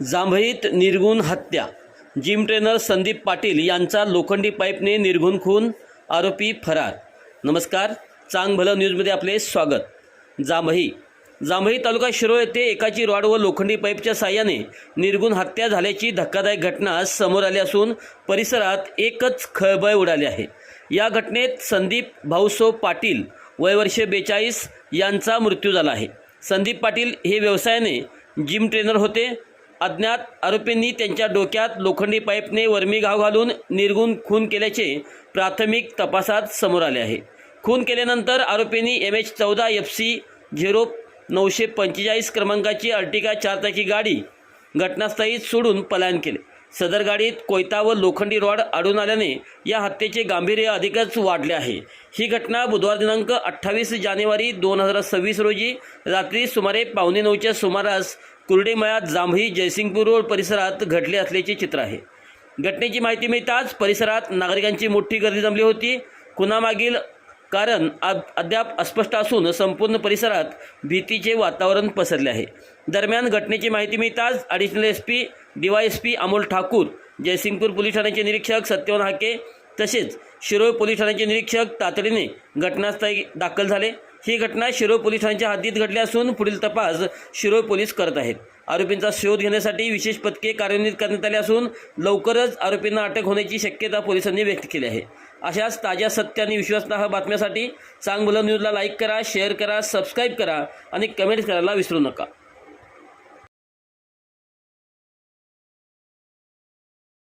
जांभळीत निर्घृण हत्या. Gym trainer Sandeep Patil यांचा लोखंडी पाईपने निर्घृण खून, आरोपी फरार. नमस्कार, चांग भलं न्यूजमध्ये आपले स्वागत. जांभळी तालुका शिरोळ येथे एकाची रॉड व लोखंडी पाईपच्या साहाय्याने निर्घृण हत्या झाल्याची धक्कादायक घटना समोर आली असून परिसरात एकच खळबळ उडाली आहे. या घटनेत संदीप भाऊसो पाटील वय वर्षे 42 यांचा मृत्यू झाला आहे. संदीप पाटील हे व्यवसायाने जिम ट्रेनर होते. अज्ञात आरोपींनी त्यांच्या डोक्यात लोखंडी पाईपने वर्मी घाव घालून निर्घृण खून केल्याचे प्राथमिक तपासात समोर आले आहे. खून केल्यानंतर आरोपींनी MH14 FC 0945 क्रमांकाची अर्टिगा 4 चाकी गाडी घटनास्थळी सोडून पलायन केले. सदर गाडीत कोयता व लोखंडी रॉड आढळून आल्याने या हत्येचे गांभीर्य अधिकच वाढले आहे. ही घटना बुधवार दिनांक 28 जानेवारी 2026 रोजी रात्री सुमारे 8:45च्या सुमारास कुर्डेमळ्यात जांभळी जयसिंगपूर रोड परिसरात घडले असल्याचे चित्र आहे. घटनेची माहिती मिळताच परिसरात नागरिकांची मोठी गर्दी जमली होती. खुनामागील कारण अद्याप अस्पष्ट असून संपूर्ण परिसरात भीतीचे वातावरण पसरले आहे. दरम्यान घटनेची माहिती मिळताच additional SP DYSP Amol Thakur, Jaysingpur police ठाण्याचे निरीक्षक सत्यवान हाके तसेच शिरोळ पोलीस ठाण्याचे निरीक्षक तातडीने घटनास्थळी दाखल झाले. ही घटना शिरोळ पोलीस ठाण्याच्या हद्दीत घडली असून पुढील तपास शिरोळ पोलीस करत आहेत. आरोपींचा शोध घेण्यासाठी विशेष पथके कार्यान्वित करण्यात आली असून लवकरच आरोपींना अटक होण्याची शक्यता पोलिसांनी व्यक्त केली आहे. अशाच ताज्या सत्य आणि विश्वासार्ह बातम्यासाठी चांग भलं न्यूजला लाईक करा, शेअर करा, सबस्क्राईब करा आणि कमेंट करायला विसरू नका.